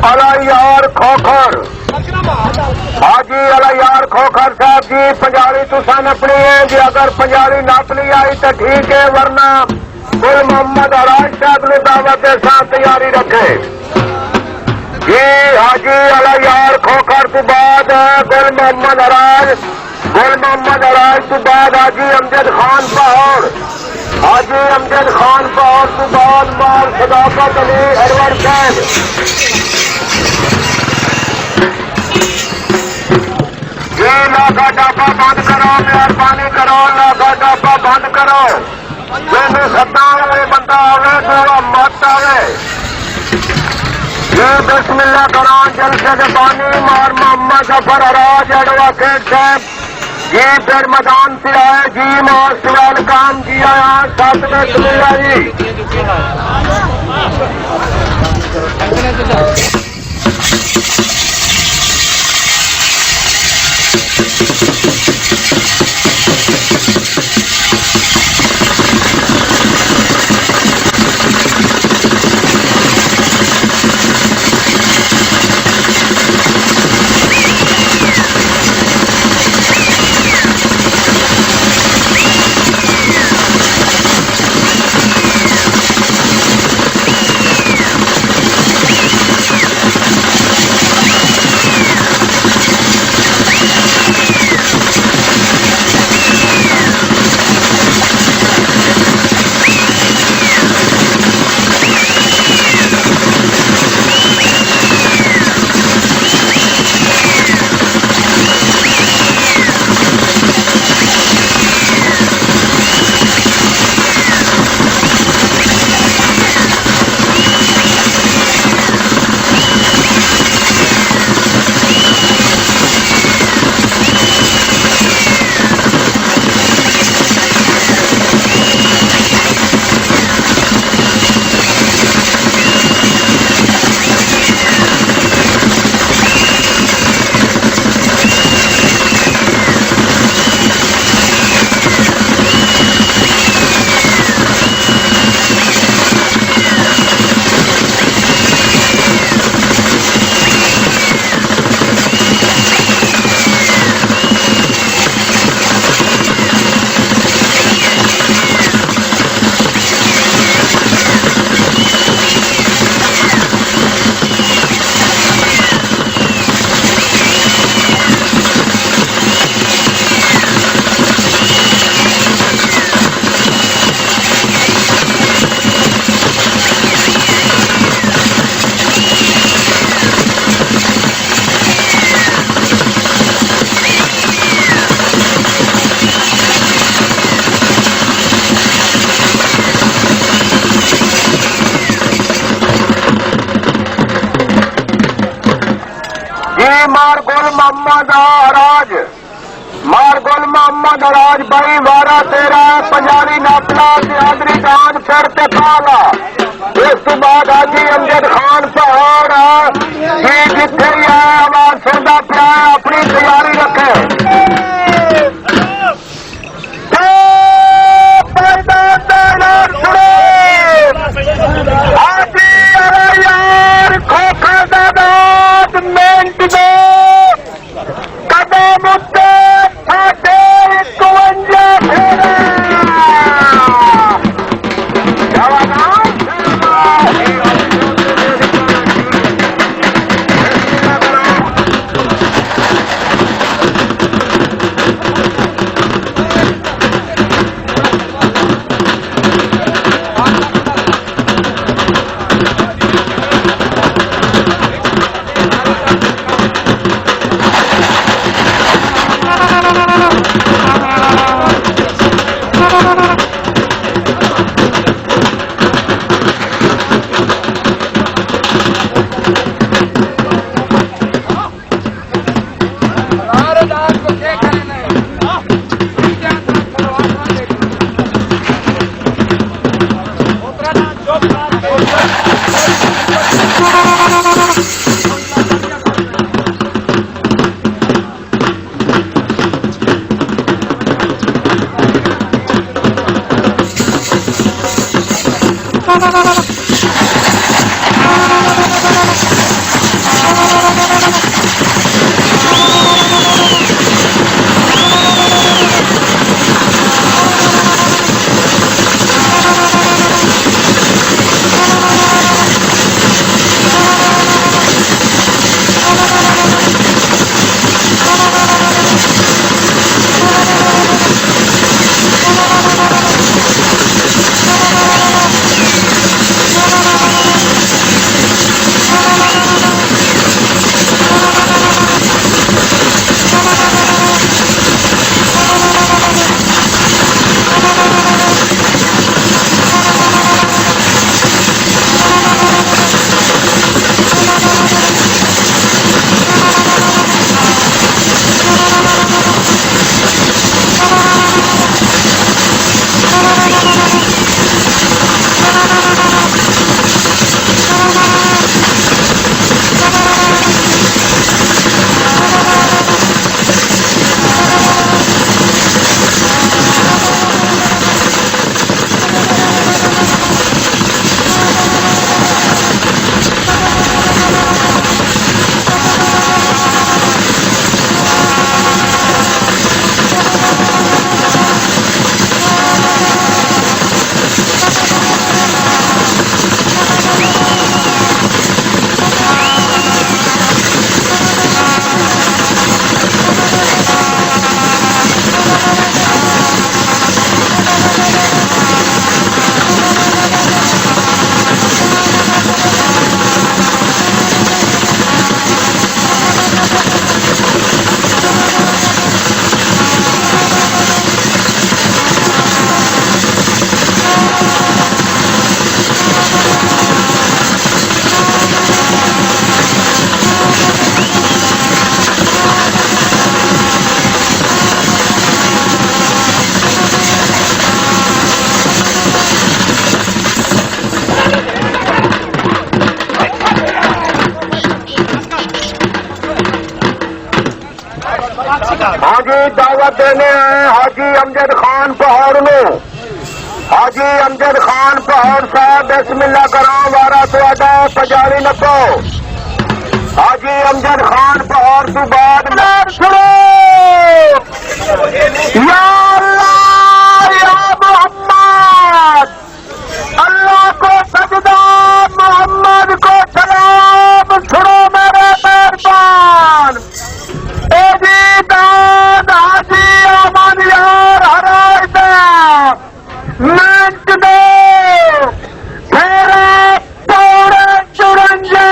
अलायार खोखर हाजी अलायार खोखर साहब जी पंजाली तुसान अपनी है जी। अगर पंजाली नकली आई तो ठीक है, वरना गुल मोहम्मद अराज साहब ने दावत के साथ तैयारी रखे जी। हाजी अलायार खोखर तो बाद गुल मोहम्मद अराज तो बाद हाजी अमजद खान पहाड़, हाजी अमजद खान पहाड़ तो बाद माल सदाकत अली अरवर साहब। ये लाखा डापा बंद करो, मेहरबानी करो, लाखा डापा बंद करो। मैंने सत्ता बंदा आवे तो मत आवे। ये बिस्मिल्लाह करो जलसे के पानी मार मोहम्मद जफर अराज एडवोकेट साहब जी। फिर मैदान से आए जी मोस्ट वेलकम जी। आया सत बिस्मिल्लाह जी। मारगुल मोहम्मद अराज भाई वारा तेरा पंजाबी नापला हाजरी कान फिर ते पाला। इस तो बाद हाजी अमजद खान पहाड़ ये जिथे ही है आवाज सुनता पिया अपनी तैयारी रखे। हाजी अलायार खोखर दादात मिनट दो कदम उत्ते दावत देने हैं हाजी अमजद खान पहाड़ में। हाजी अमजद खान पहाड़ साहब बिस्मिल्लाह कराम वारा तुहाडा पंजाली नपो। हाजी अमजद खान पहाड़ तो बाद सुनो या अल्लाह या मोहम्मद, अल्लाह को सजदा मोहम्मद को सलाम। सुनो मेरे मेहरबान जी दाद हाजी अमन यार हरायत मिनट दो तेरा पौड़े चुरंजा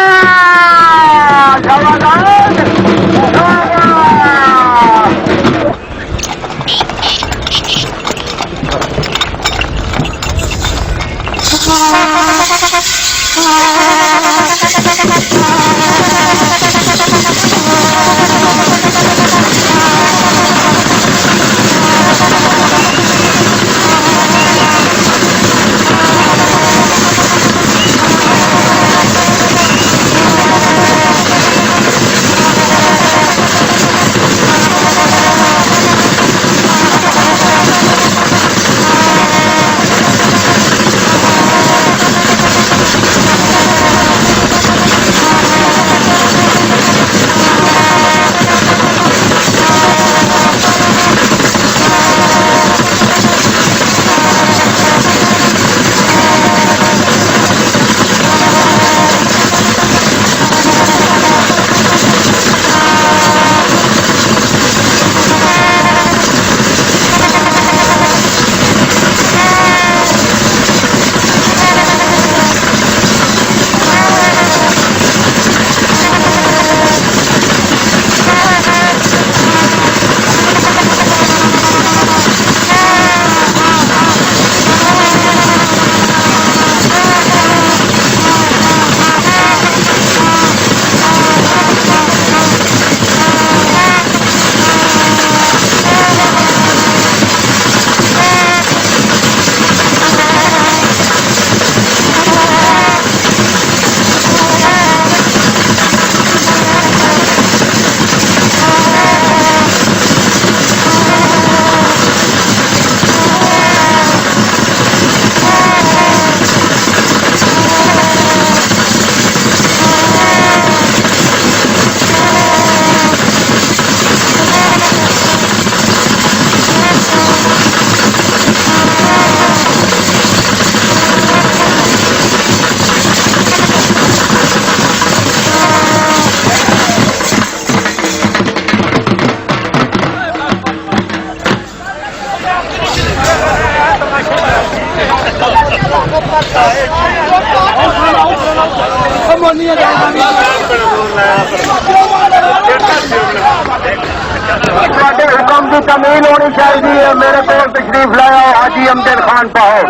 हुक्म की तमील होनी चाहिए। मेरे को तशरीफ लाया हाजी अमजद खान पहाड़।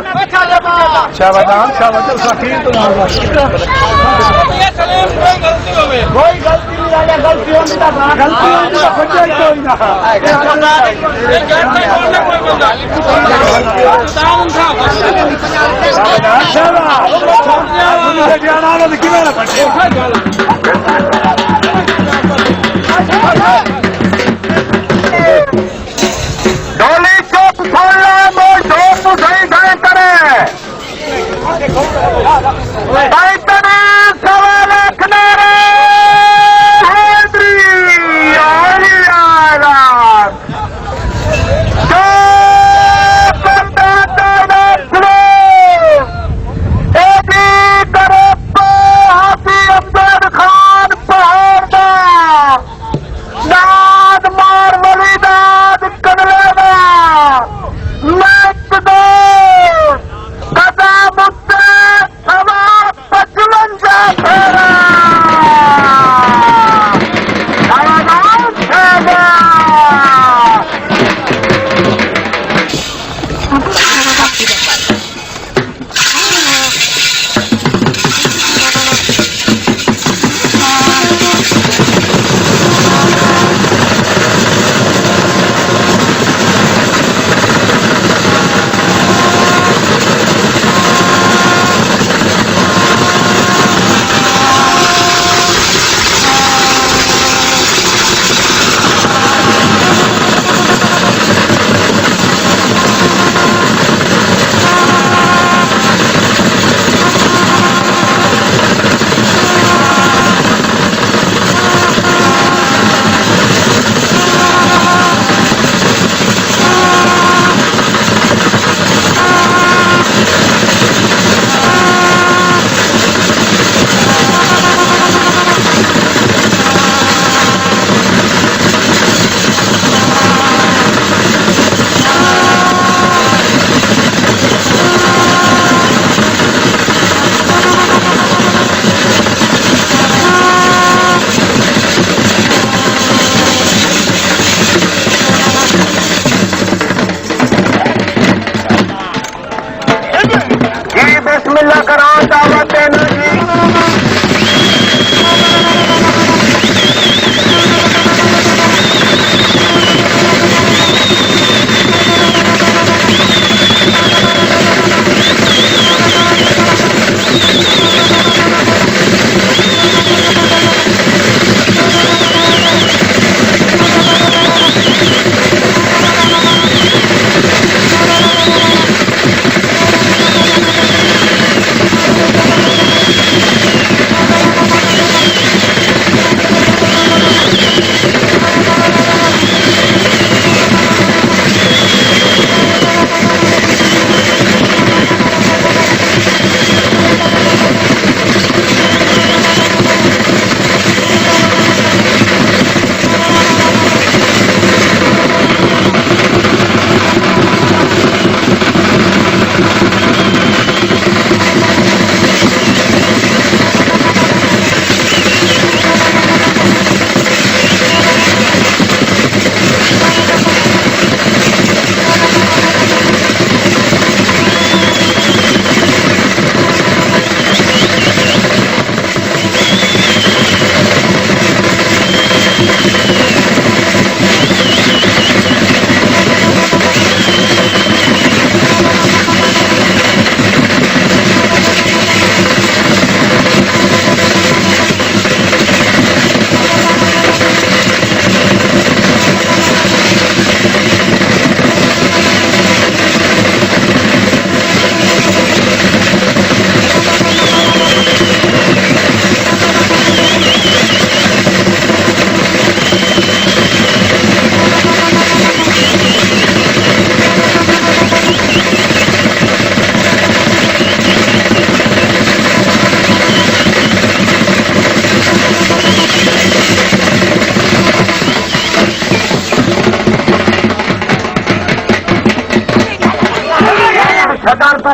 कोई गलती नहीं है, गलती होनी डोली चुप सुन लो, मोर चोप सही सही करे बैतने सवा लाख नारे हाजी अमजद खान पहाड़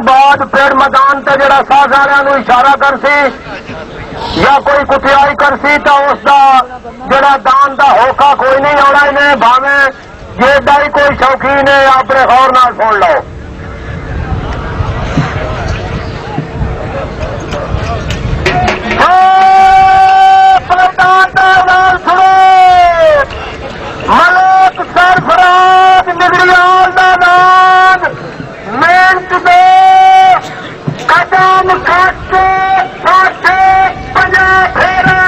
بعد پھر میدان تے جڑا ساز والوں نو اشارہ کر سی یا کوئی کٹیائی کر سی تو اس دا جڑا دان دا ہوکا کوئی نہیں آنا انہیں بھاویں جیڈا ہی کوئی شوقین ہے اپنے غور نال سن لو. ملک سرفراز نگریال دا نام محنت دے قدم کٹ پاسے پجا پھیرا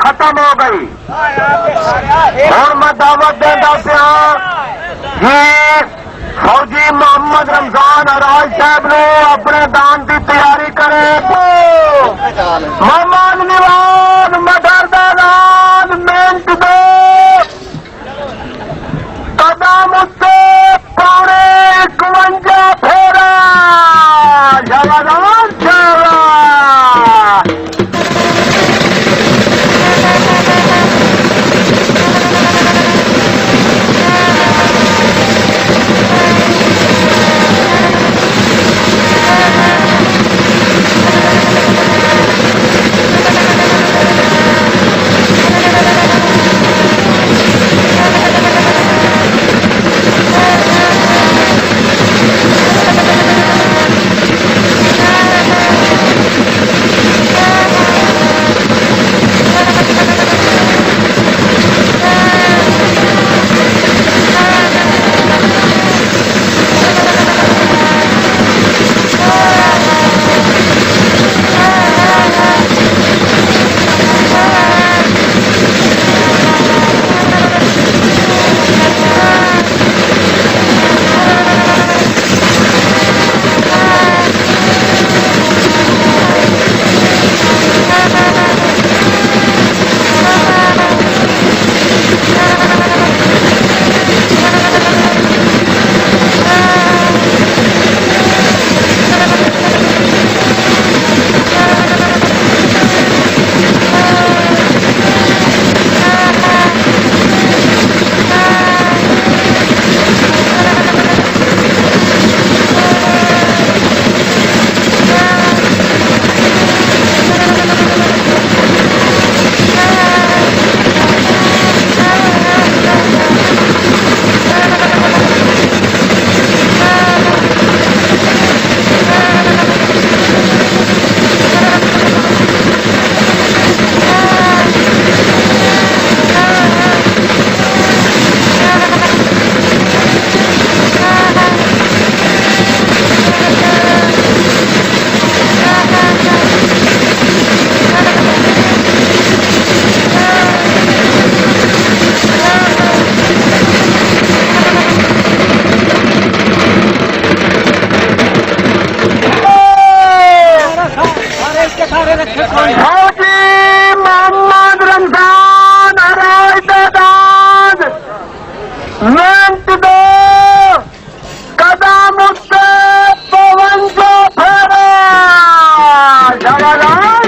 ختم ہو گئی. ہوں میں دعوت دینا پیا جی فوجی محمد رمضان اراج صاحب نو اپنے دان کی تیاری کرے. محمد نواز مدر دان محنت دے قدم اتنے پونے 51 پھیرا شاباش شاباش. मिनट दो कदम उससे पवन को फेरा जबरदस्त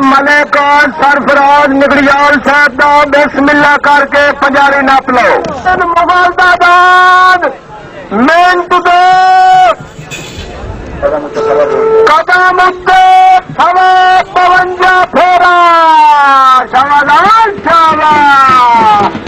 मलिक सरफराज निगड़ियाल साहब का बिस्मिल्लाह करके पंजारी नप लो मुगल दा बाद मिनट दो कदम उत्ते सवा 52 फेरा शाबाश शाबाश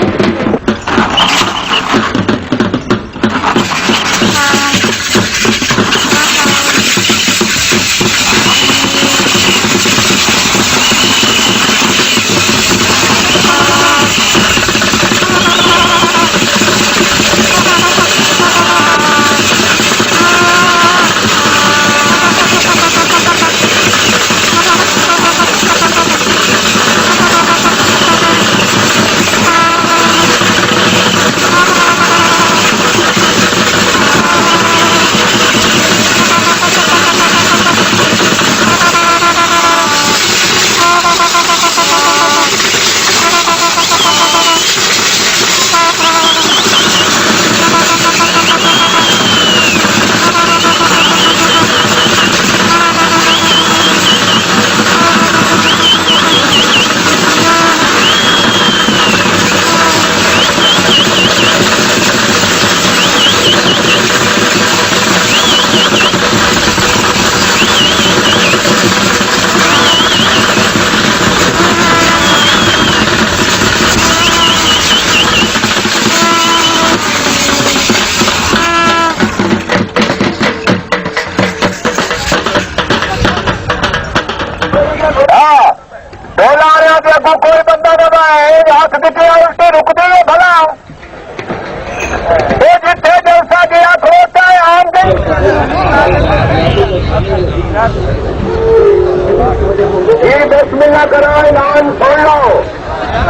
बिस्मिल्लाह करो ऐलान सुन लो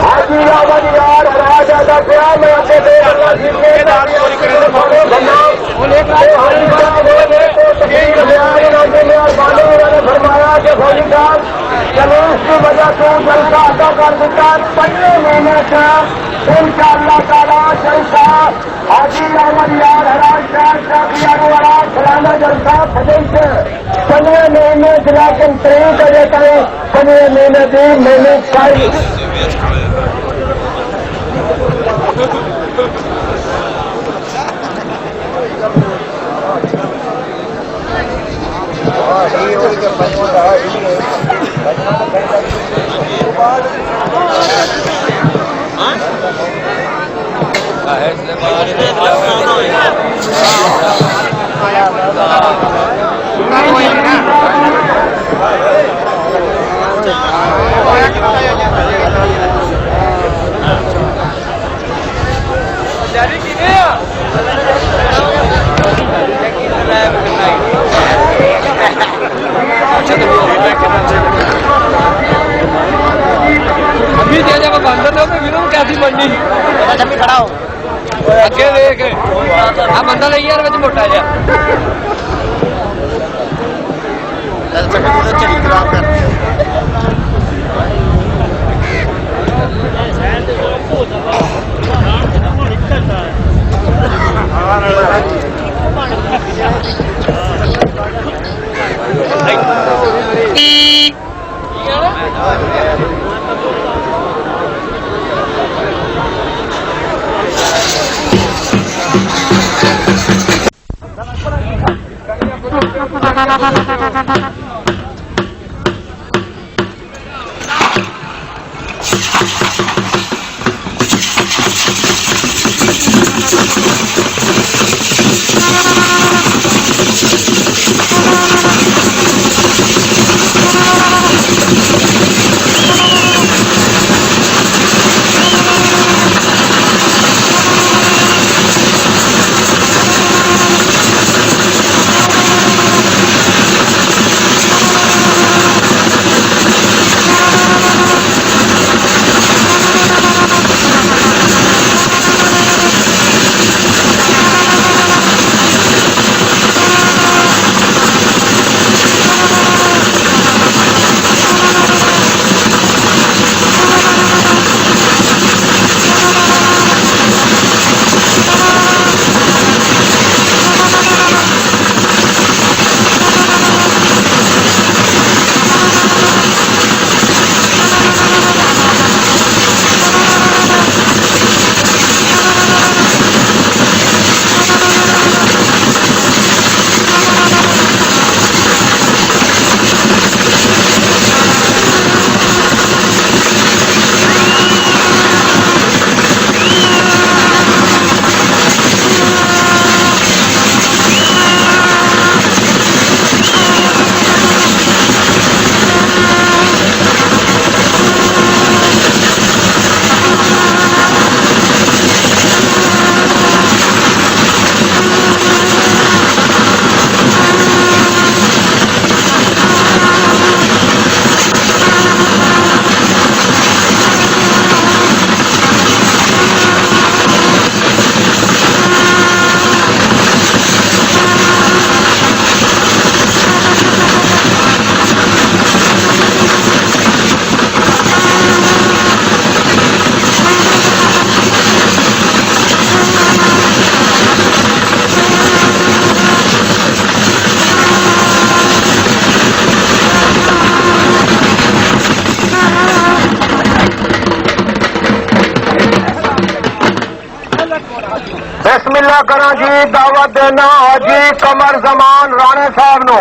हाजी रावत यार हरा जाता क्या मैं अपने फरमाया कि फौजी साहब जलूस की वजह से जलसा अदा कर देता 15 महीने से इंशाअल्लाह ताला जलसा हाजी रावत यार हरा शाह फलाना जलसा फजल से 15 महीने से लेकिन 3 बजे तक 15 महीने 3 महीने 40 बंदा नहीं यार मोटा जा बिस्मिल्लाह करा जी दावत देना हाजी कमर जमान राणा साहब नो।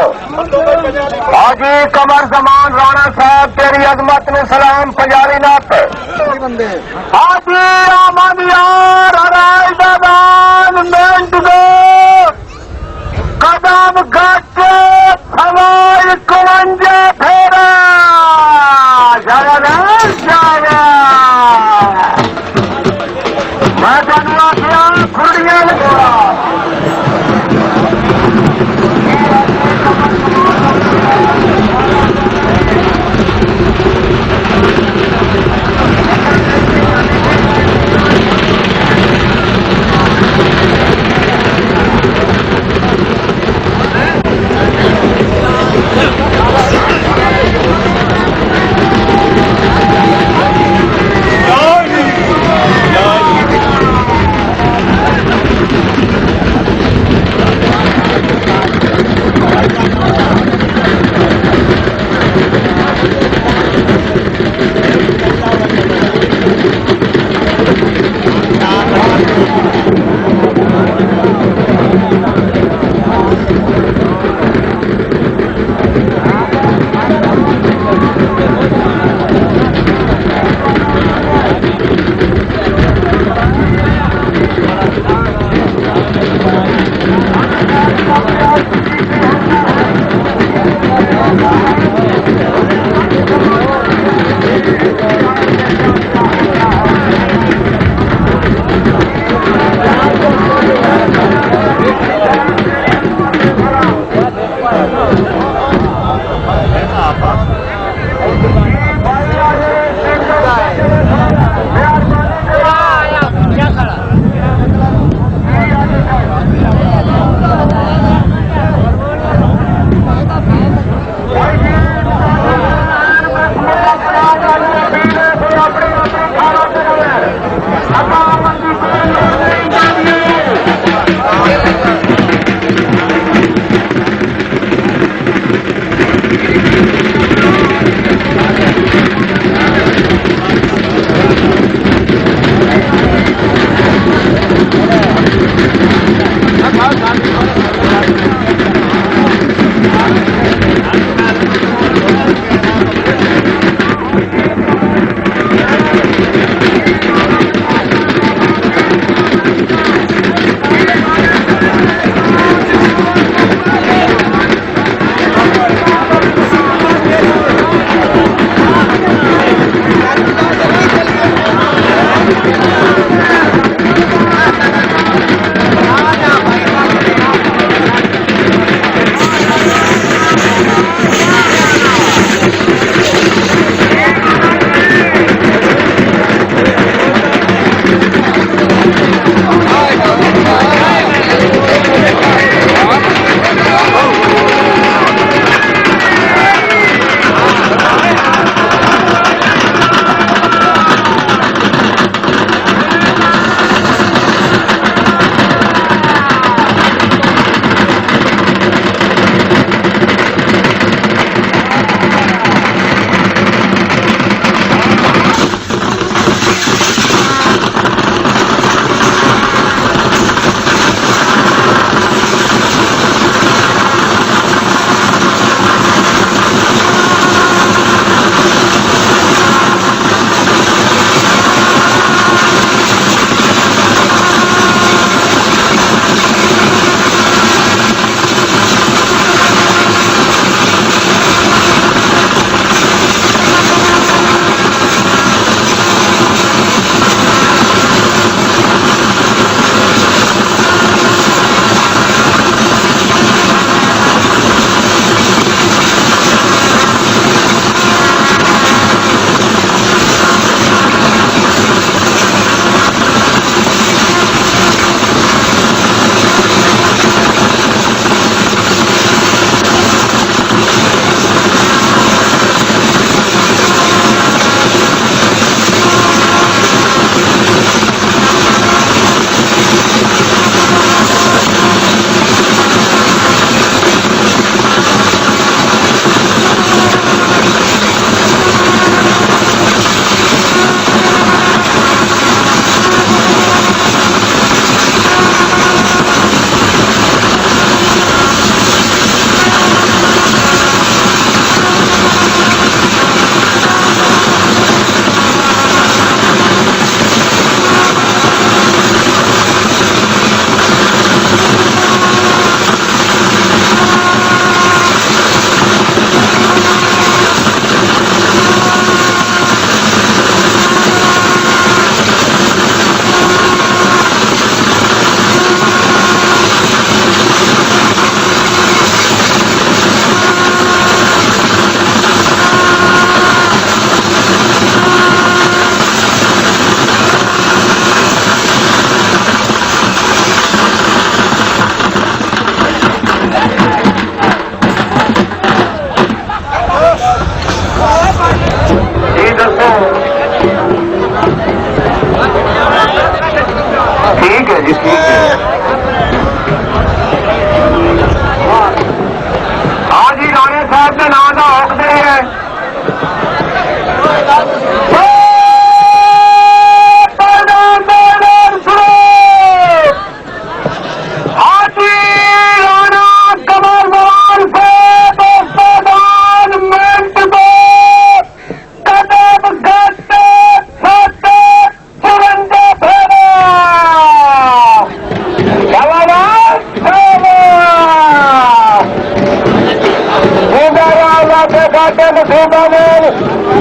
हाजी कमर जमान राणा साहब तेरी अजमत में सलाम पंजाबी नात। हाजी आमद यार राजदान मेंट दो कदम गच हवाई कुंजे फेरा जाया मैं धन्यवाद खुड़िया लगा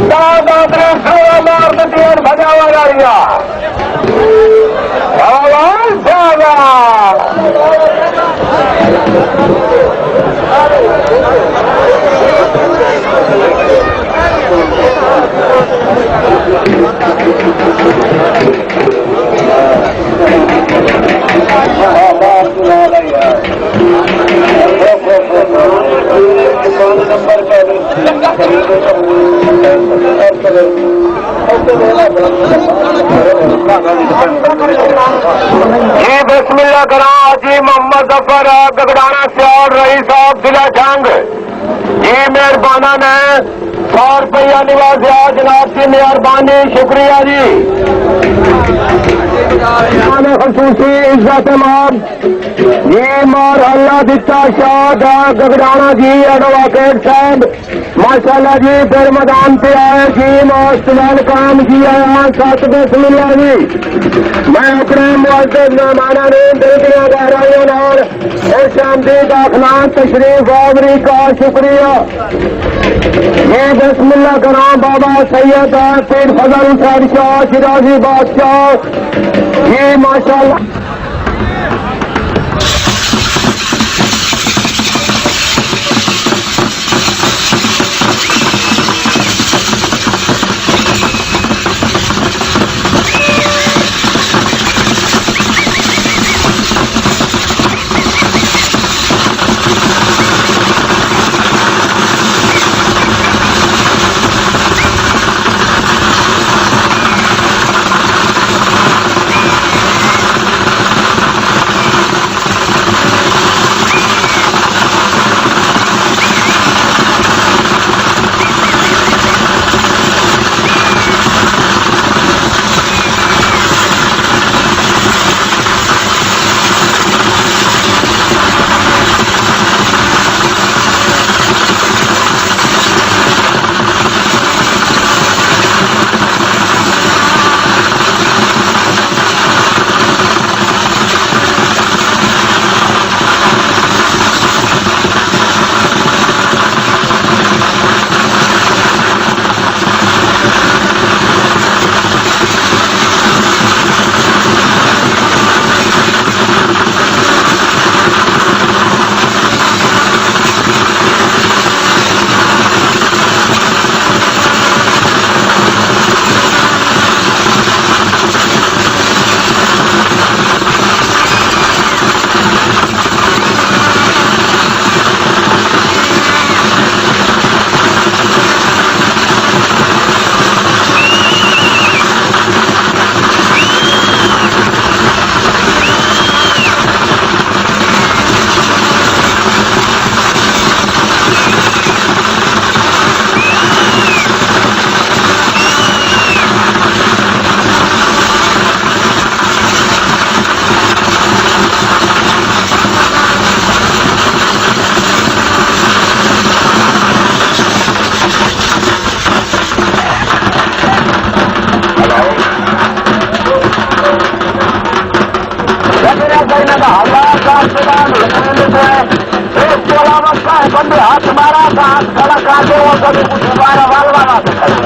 मार देती और भजावा जा रही जी बिस्मिल्लाह करा जी मोहम्मद जफर गगड़ाना सियाल रईस साहब जिला जंग जी मेहरबाना ने 100 रुपया निवासिया जनाब की मेहरबानी शुक्रिया जी खसूसी इज्जत मार जी मार अल्लाह दिता शाह गगड़ाना जी एडवोकेट साहब माशाल्लाह जी फिर मैदान पे आए जी मोस्ट वेलकम जी आया सत बिस्मिल्लाह जी मैं अपने मुअज़्ज़ज़ मेहमाना ने दिल दियां गहराइयों नाल इस आमदीद आखना तशरीफ आवरी का शुक्रिया ये बिस्मिल्लाह करा बाबा सैयद पीर फजल हुसैन शाह शिराजी बादशाह जी माशाल्लाह बंदे हाथ मारा था हाथ खड़ा कर दे वो कभी कुछ हमारा वाल वाला